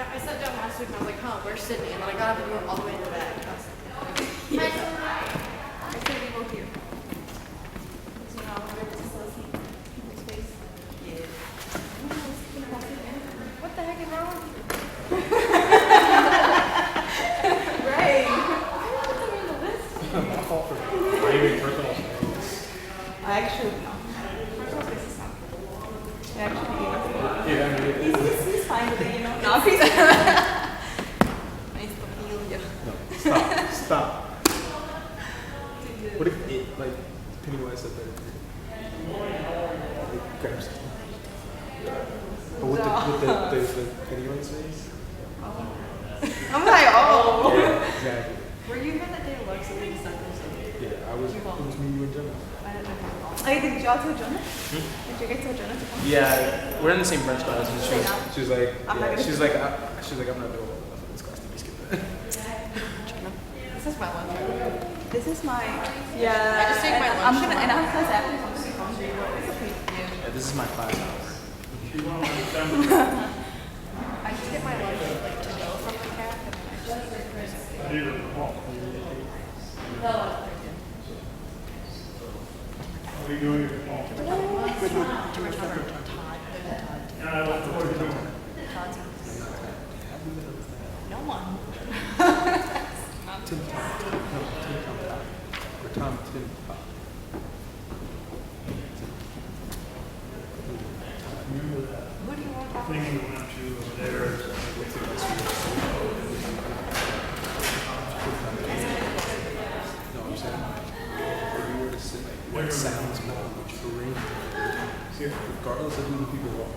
I sat down last week and I was like, huh, where's Sydney? And then I got up and we went all the way in the back. I said we both here. So now we're going to see people's face. Yeah. What the heck is wrong with you? Right. My fault for blaming personal space. I actually no. Personal space is not. Actually, Yeah, I mean, he's fine with it, you know. No, he's Nice to feel you. no, stop. What if it, like, Pennywise said that? Like, grabs it. But with the Pennywise face? I'm like, oh. Yeah, exactly. Were you here that day of Lux and we decided to Yeah, it was me, you, and Jenna. Hey, did y'all tell Jonah? Did you guys tell Jonah to come? Yeah, we're in the same French class, and She was like, I'm not gonna- she's like, I'm not doing well enough in this class to be skipping that. This is my lunch. This is my yeah. I just take my and lunch I'm gonna tomorrow. and I'm class after. So I'm gonna be hungry, but it's okay. yeah, this is my class house. I just get my lunch like to go from the caf and then I just What are you doing? no one. Tim Tom. No, Tim Tom Top. Or Tom Tim Top. Who do you want to talk to? Thing we went to over there. No, I'm saying, if you were to say, like, what sounds more, which arrangement, regardless of who the people are.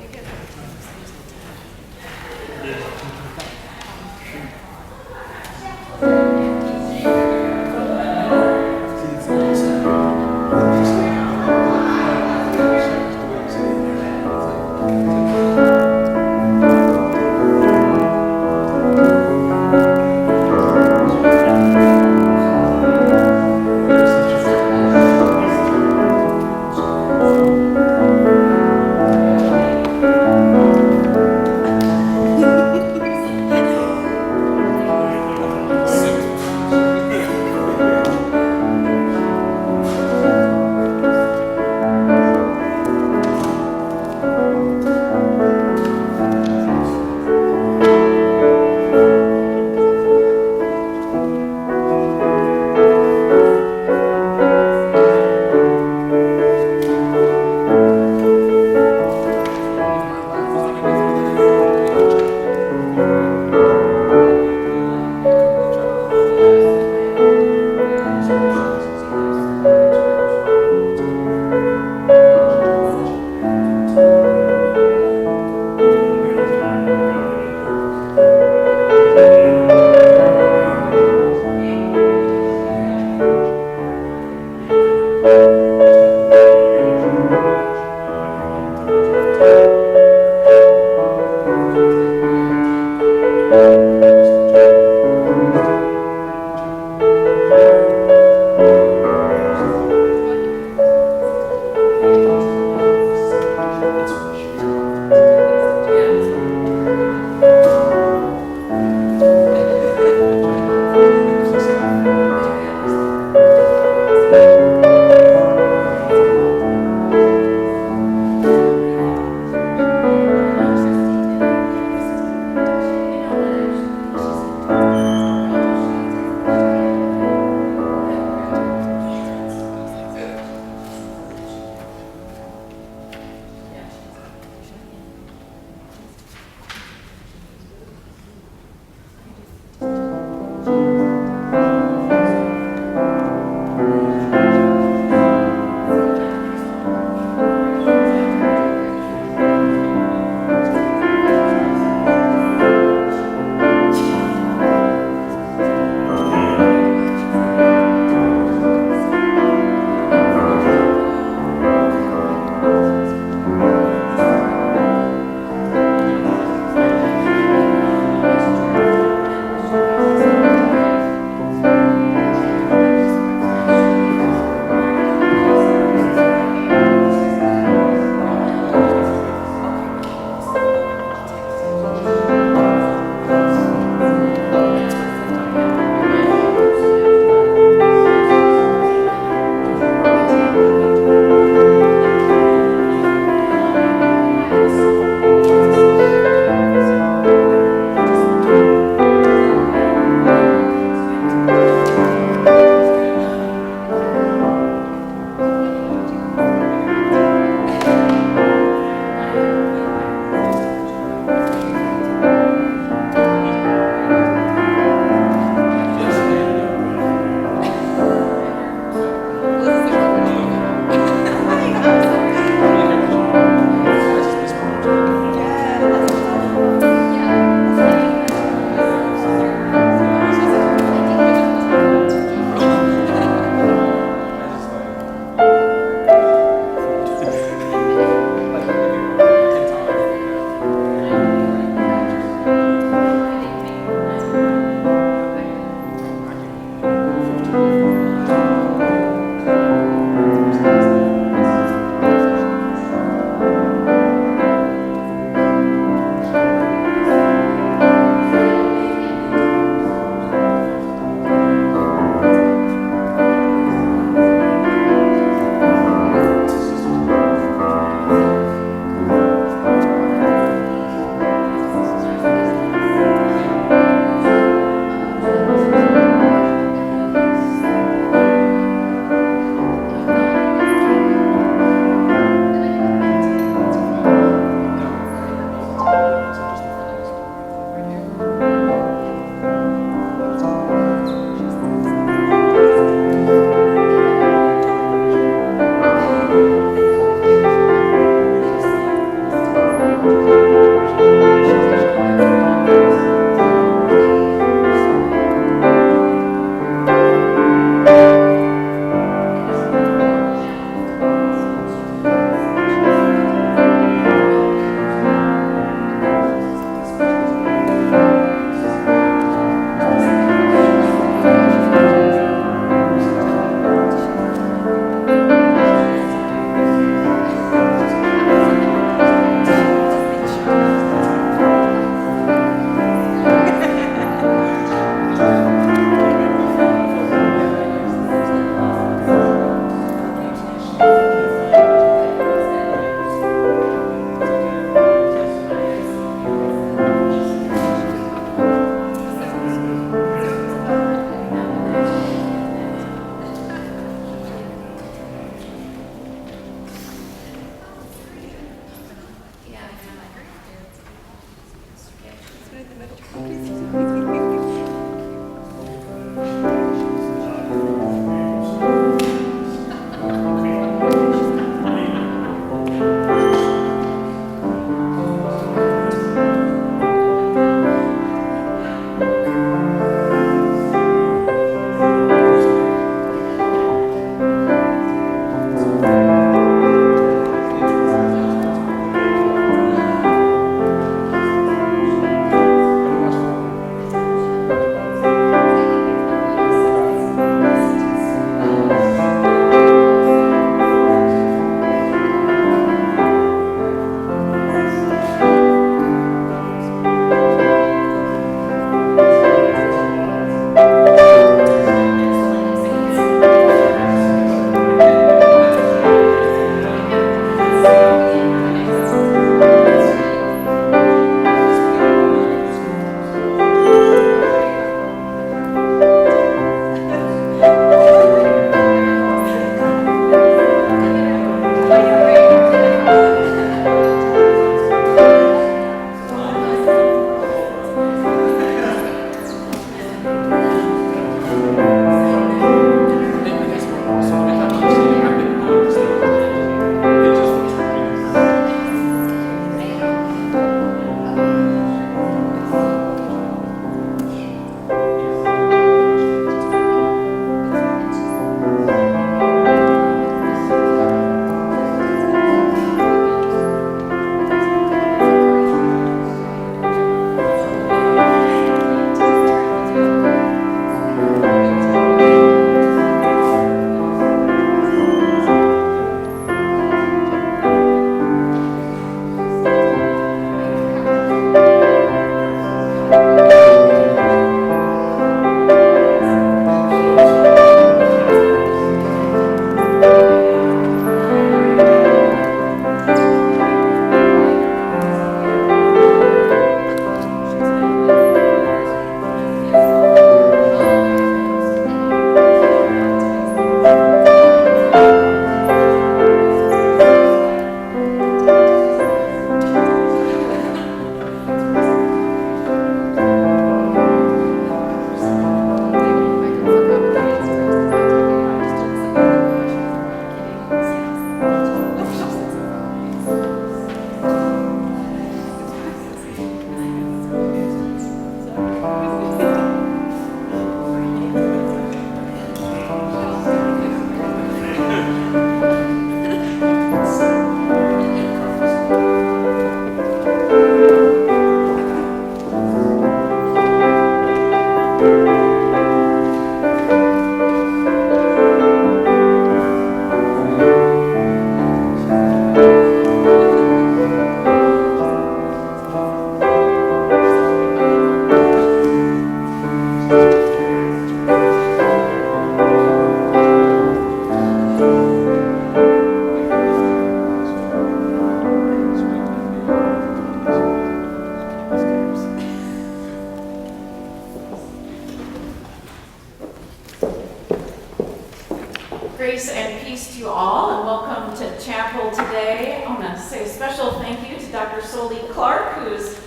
Grace and peace to you all, and welcome to chapel today. I want to say a special thank you to Dr. Soli Clark, who's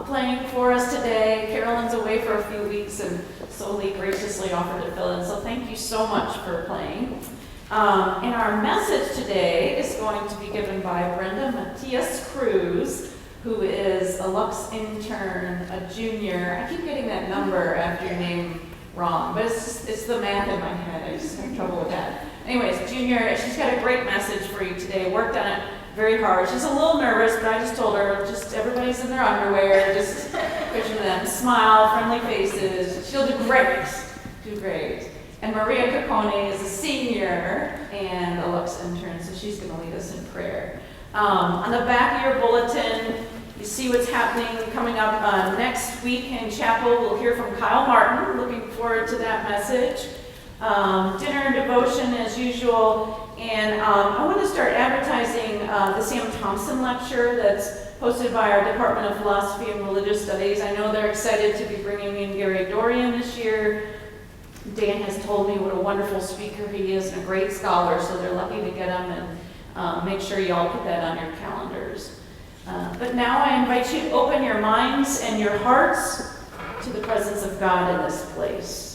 playing for us today. Carolyn's away for a few weeks, and Soli graciously offered to fill in, so thank you so much for playing. And our message today is going to be given by Brenda Matias Cruz, who is a Lux intern, a junior. I keep getting that number after your name wrong, but it's the math in my head. I just have trouble with that. Anyways, junior, she's got a great message for you today. Worked on it very hard. She's a little nervous, but I just told her, just everybody's in their underwear, just picture them, smile, friendly faces. She'll do great. Do great. And Maria Caccone is a senior and a Lux intern, so she's going to lead us in prayer. On the back of your bulletin, you see what's happening coming up next week in chapel. We'll hear from Kyle Martin. Looking forward to that message. Dinner and devotion as usual. And I want to start advertising the Sam Thompson lecture that's hosted by our Department of Philosophy and Religious Studies. I know they're excited to be bringing in Gary Dorian this year. Dan has told me what a wonderful speaker he is and a great scholar, so they're lucky to get him, and make sure you all put that on your calendars. But now I invite you to open your minds and your hearts to the presence of God in this place.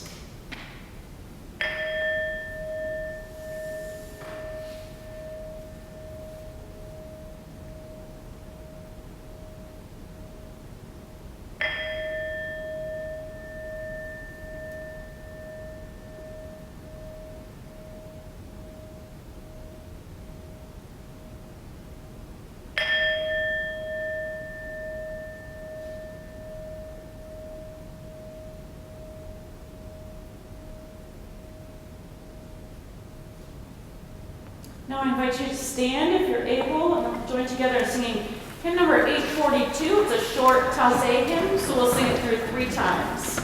Now I invite you to stand if you're able, and we'll join together in singing hymn number 842. It's a short Taizé hymn, so we'll sing it through 3 times.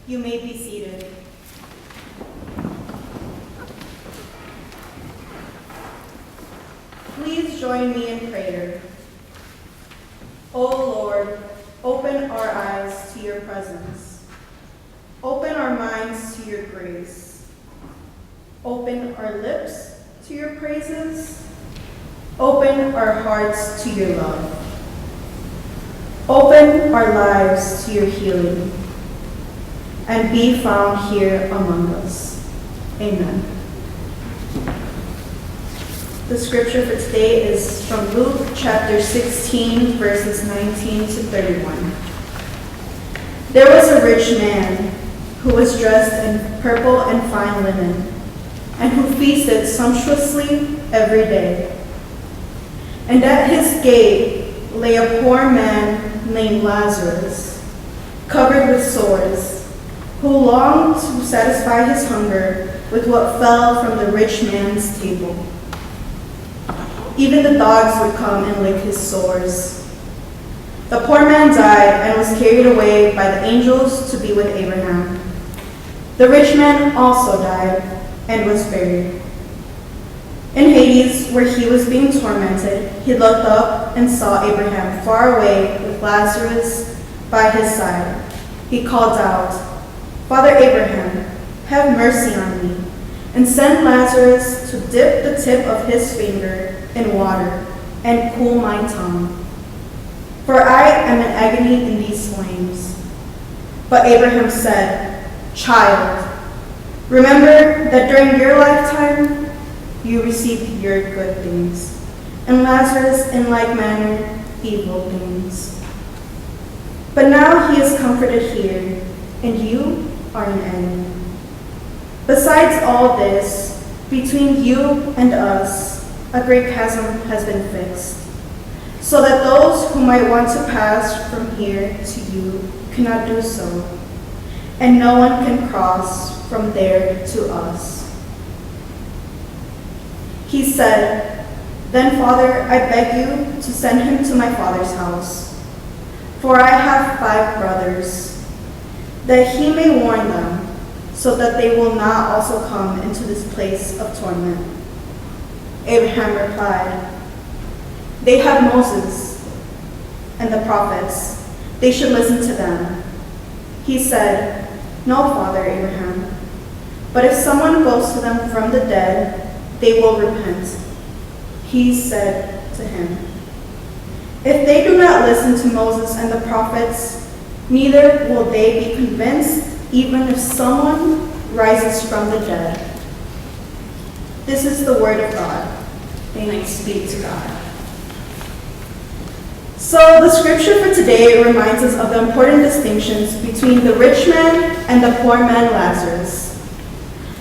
You may be seated. Please join me in prayer. O Lord, open our eyes to your presence. Open our minds to your grace. Open our lips to your praises. Open our hearts to your love. Open our lives to your healing. And be found here among us. Amen. The scripture for today is from Luke chapter 16, verses 19 to 31. There was a rich man who was dressed in purple and fine linen, and who feasted sumptuously every day. And at his gate lay a poor man named Lazarus, covered with sores, who longed to satisfy his hunger with what fell from the rich man's table. Even the dogs would come and lick his sores. The poor man died and was carried away by the angels to be with Abraham. The rich man also died and was buried. In Hades, where he was being tormented, he looked up and saw Abraham far away with Lazarus by his side. He called out, "Father Abraham, have mercy on me, and send Lazarus to dip the tip of his finger in water and cool my tongue. For I am in agony in these flames." But Abraham said, "Child, remember that during your lifetime you received your good things, and Lazarus in like manner evil things. But now he is comforted here, and you are an enemy. Besides all this, between you and us, a great chasm has been fixed, so that those who might want to pass from here to you cannot do so, and no one can cross from there to us." He said, "Then, Father, I beg you to send him to my father's house, for I have 5 brothers, that he may warn them, so that they will not also come into this place of torment." Abraham replied, "They have Moses and the prophets. They should listen to them." He said, "No, Father Abraham, but if someone goes to them from the dead, they will repent." He said to him, "If they do not listen to Moses and the prophets, neither will they be convinced, even if someone rises from the dead." This is the word of God. Thanks be to God. So the scripture for today reminds us of the important distinctions between the rich man and the poor man Lazarus.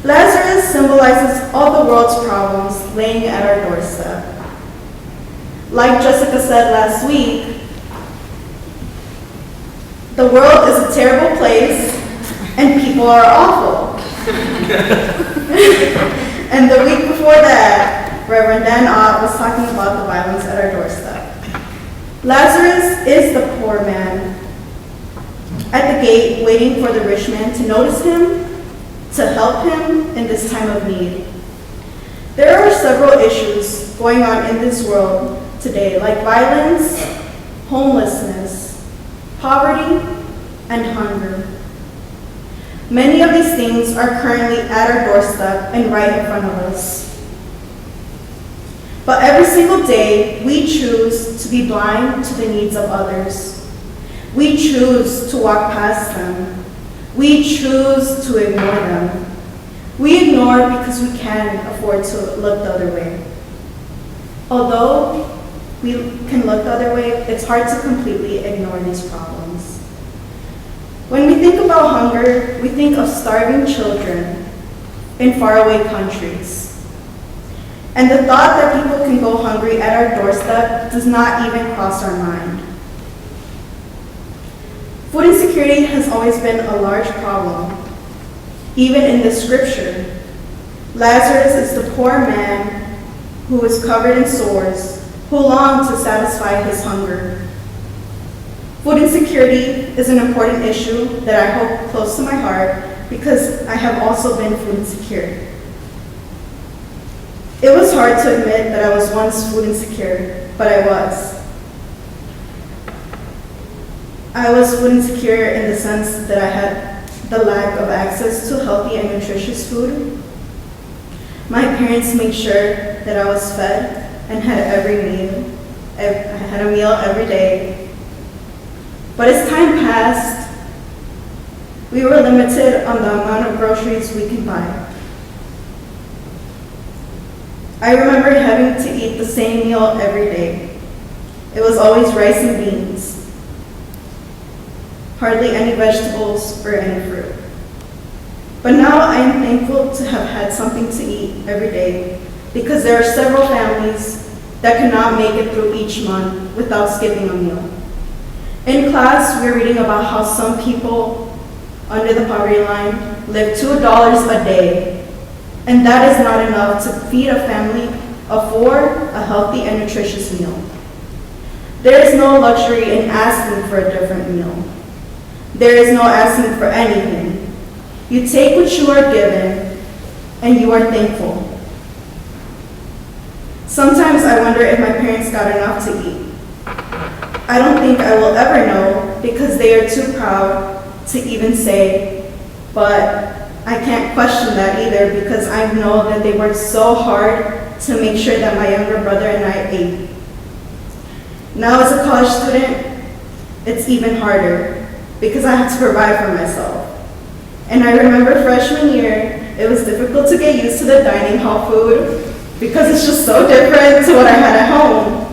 Lazarus symbolizes all the world's problems laying at our doorstep. Like Jessica said last week, the world is a terrible place and people are awful. And the week before that, Reverend Dan Ott was talking about the violence at our doorstep. Lazarus is the poor man at the gate waiting for the rich man to notice him, to help him in this time of need. There are several issues going on in this world today, like violence, homelessness, poverty, and hunger. Many of these things are currently at our doorstep and right in front of us. But every single day, we choose to be blind to the needs of others. We choose to walk past them. We choose to ignore them. We ignore because we can't afford to look the other way. Although we can look the other way, it's hard to completely ignore these problems. When we think about hunger, we think of starving children in faraway countries. And the thought that people can go hungry at our doorstep does not even cross our mind. Food insecurity has always been a large problem. Even in the scripture, Lazarus is the poor man who is covered in sores, who longed to satisfy his hunger. Food insecurity is an important issue that I hold close to my heart because I have also been food insecure. It was hard to admit that I was once food insecure, but I was. I was food insecure in the sense that I had the lack of access to healthy and nutritious food. My parents made sure that I was fed and had every meal. I had a meal every day. But as time passed, we were limited on the amount of groceries we can buy. I remember having to eat the same meal every day. It was always rice and beans. Hardly any vegetables or any fruit. But now I am thankful to have had something to eat every day because there are several families that cannot make it through each month without skipping a meal. In class, we're reading about how some people under the poverty line live $2 a day, and that is not enough to feed a family of 4 a healthy and nutritious meal. There is no luxury in asking for a different meal. There is no asking for anything. You take what you are given, and you are thankful. Sometimes I wonder if my parents got enough to eat. I don't think I will ever know because they are too proud to even say, but I can't question that either because I know that they worked so hard to make sure that my younger brother and I ate. Now as a college student, it's even harder because I have to provide for myself. And I remember freshman year, it was difficult to get used to the dining hall food because it's just so different to what I had at home.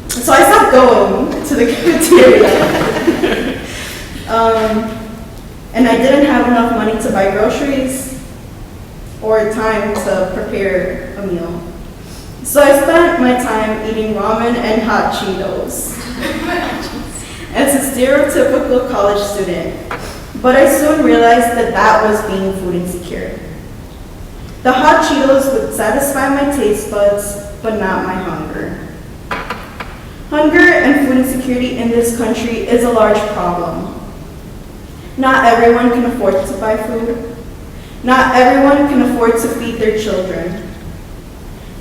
So I stopped going to the cafeteria. And I didn't have enough money to buy groceries or time to prepare a meal. So I spent my time eating ramen and hot Cheetos as a stereotypical college student. But I soon realized that that was being food insecure. The hot Cheetos would satisfy my taste buds, but not my hunger. Hunger and food insecurity in this country is a large problem. Not everyone can afford to buy food. Not everyone can afford to feed their children.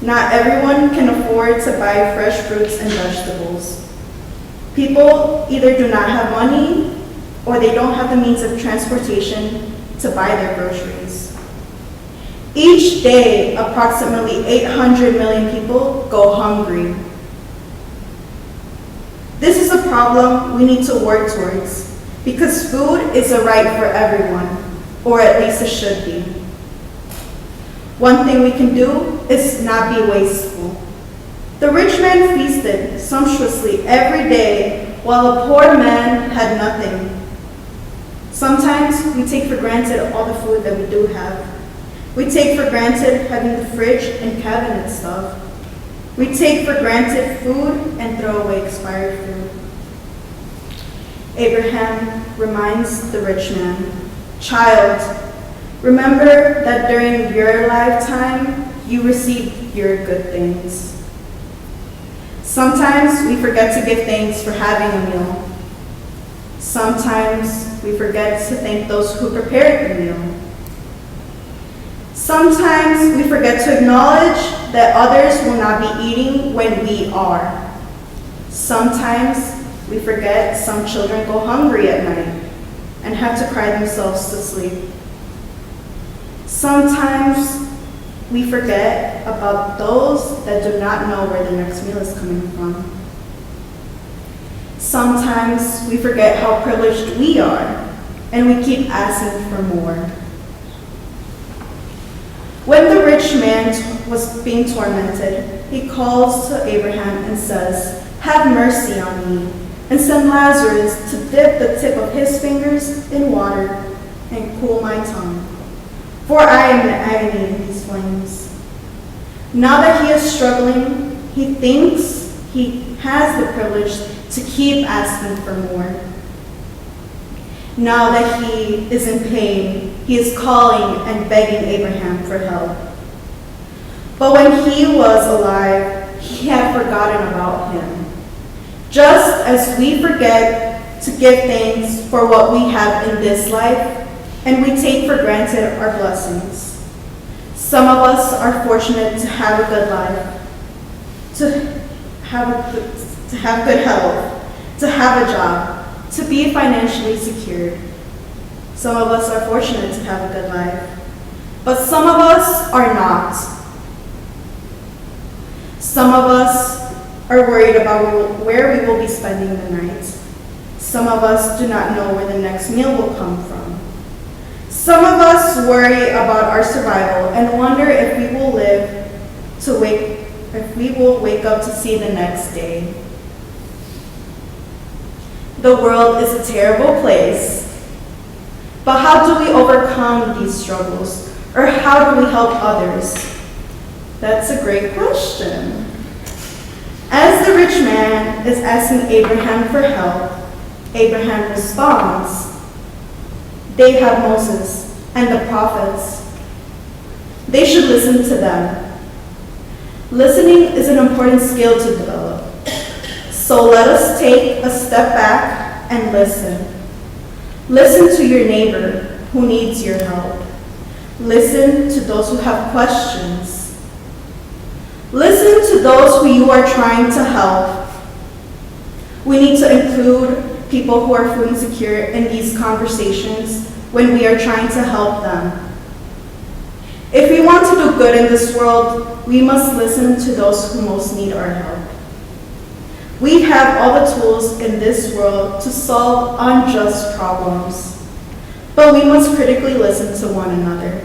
Not everyone can afford to buy fresh fruits and vegetables. People either do not have money or they don't have the means of transportation to buy their groceries. Each day, approximately 800 million people go hungry. This is a problem we need to work towards because food is a right for everyone, or at least it should be. One thing we can do is not be wasteful. The rich man feasted sumptuously every day while the poor man had nothing. Sometimes we take for granted all the food that we do have. We take for granted having the fridge and cabinet stuff. We take for granted food and throw away expired food. Abraham reminds the rich man, "Child, remember that during your lifetime, you received your good things." Sometimes we forget to give thanks for having a meal. Sometimes we forget to thank those who prepared the meal. Sometimes we forget to acknowledge that others will not be eating when we are. Sometimes we forget some children go hungry at night and have to cry themselves to sleep. Sometimes we forget about those that do not know where the next meal is coming from. Sometimes we forget how privileged we are and we keep asking for more. When the rich man was being tormented, he calls to Abraham and says, "Have mercy on me, and send Lazarus to dip the tip of his fingers in water and cool my tongue, for I am in agony in these flames." Now that he is struggling, he thinks he has the privilege to keep asking for more. Now that he is in pain, he is calling and begging Abraham for help. But when he was alive, he had forgotten about him. Just as we forget to give thanks for what we have in this life, and we take for granted our blessings. Some of us are fortunate to have a good life, to have good health, to have a job, to be financially secured. Some of us are fortunate to have a good life, but some of us are not. Some of us are worried about where we will be spending the night. Some of us do not know where the next meal will come from. Some of us worry about our survival and wonder if we will wake up to see the next day. The world is a terrible place. But how do we overcome these struggles? Or how do we help others? That's a great question. As the rich man is asking Abraham for help, Abraham responds, "They have Moses and the prophets. They should listen to them." Listening is an important skill to develop. So let us take a step back and listen. Listen to your neighbor who needs your help. Listen to those who have questions. Listen to those who you are trying to help. We need to include people who are food insecure in these conversations when we are trying to help them. If we want to do good in this world, we must listen to those who most need our help. We have all the tools in this world to solve unjust problems, but we must critically listen to one another.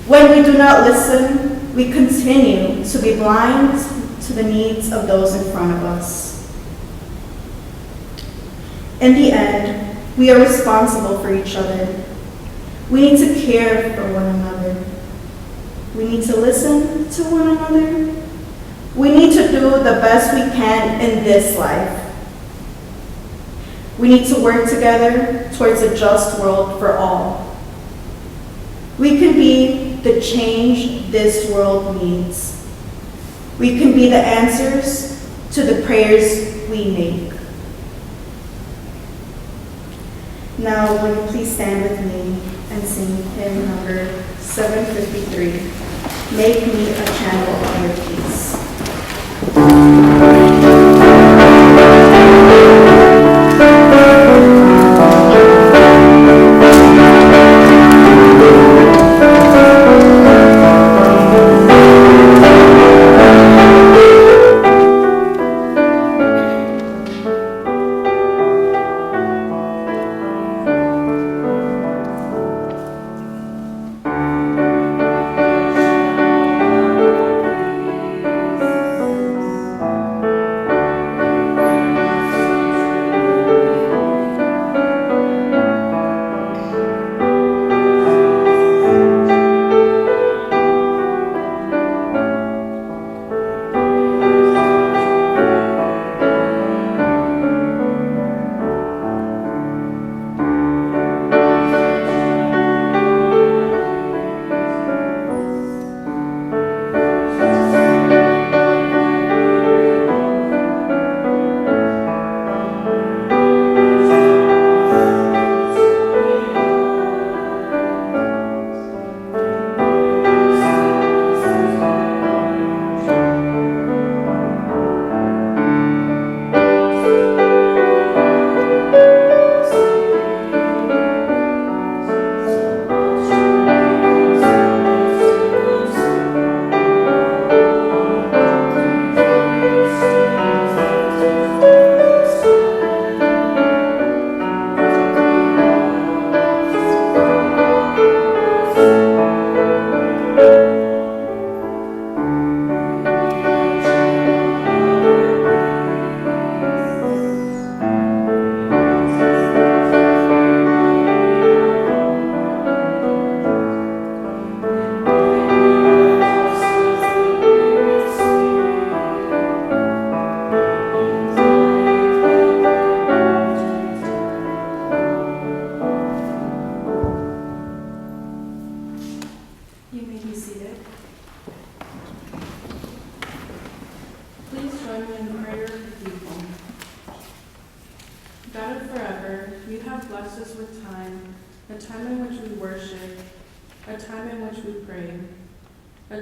When we do not listen, we continue to be blind to the needs of those in front of us. In the end, we are responsible for each other. We need to care for one another. We need to listen to one another. We need to do the best we can in this life. We need to work together towards a just world for all. We can be the change this world needs. We can be the answers to the prayers we make. Now, will you please stand with me and sing hymn number 753, Make Me a Channel of Your Peace.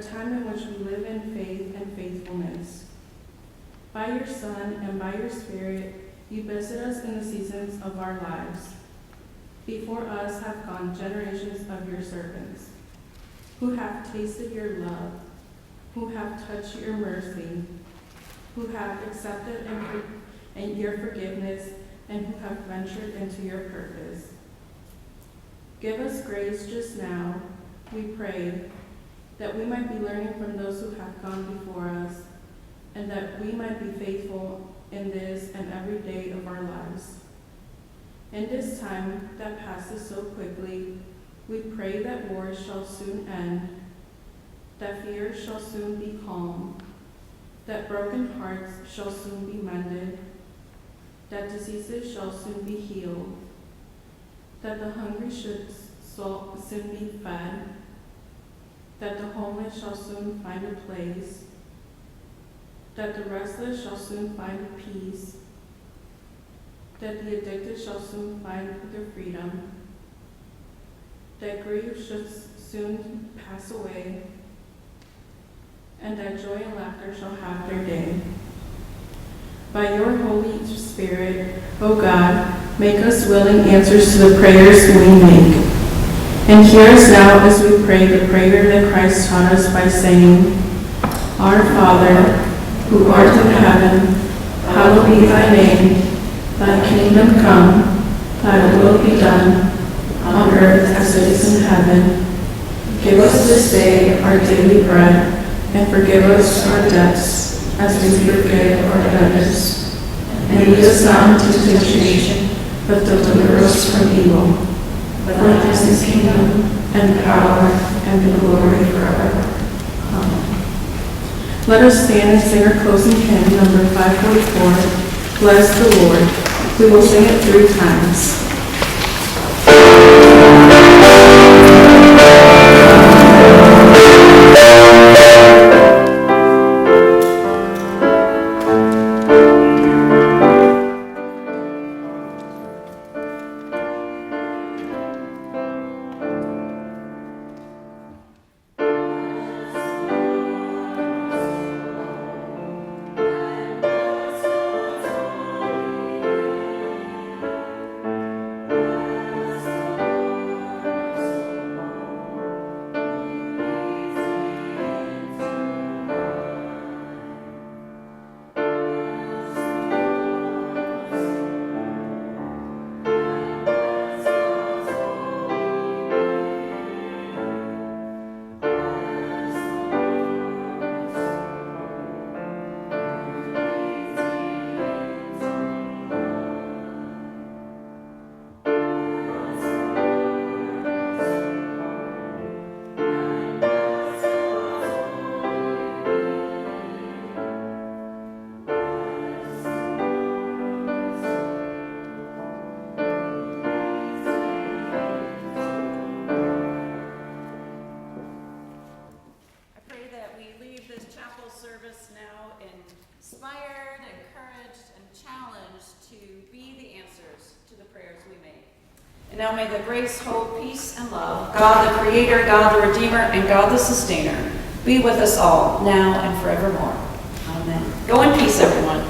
a time in which we live in faith and faithfulness. By your Son and by your Spirit, you visit us in the seasons of our lives. Before us have gone generations of your servants, who have tasted your love, who have touched your mercy, who have accepted and your forgiveness, and who have ventured into your purpose. Give us grace just now, we pray, that we might be learning from those who have gone before us, and that we might be faithful in this and every day of our lives. In this time that passes so quickly, we pray that wars shall soon end, that fear shall soon be calm, that broken hearts shall soon be mended, that diseases shall soon be healed, that the hungry should soon be fed, that the homeless shall soon find a place, that the restless shall soon find peace, that the addicted shall soon find their freedom, that grief should soon pass away, and that joy and laughter shall have their day. By your Holy Spirit, O God, make us willing answers to the prayers we make. And hear us now as we pray the prayer that Christ taught us by saying, Our Father, who art in heaven, hallowed be thy name. Thy kingdom come, thy will be done, on earth as it is in heaven. Give us this day our daily bread, and forgive us our debts, as we forgive our debtors. And lead us not into temptation, but deliver us from evil. For thine is the kingdom, and power, and the glory forever. Amen. Let us stand and sing our closing hymn, number 544, Bless the Lord. We will sing it 3 times. Inspired, encouraged, and challenged to be the answers to the prayers we make. And now may the grace, hope, peace, and love, God the Creator, God the Redeemer, and God the Sustainer, be with us all, now and forevermore. Amen. Go in peace, everyone.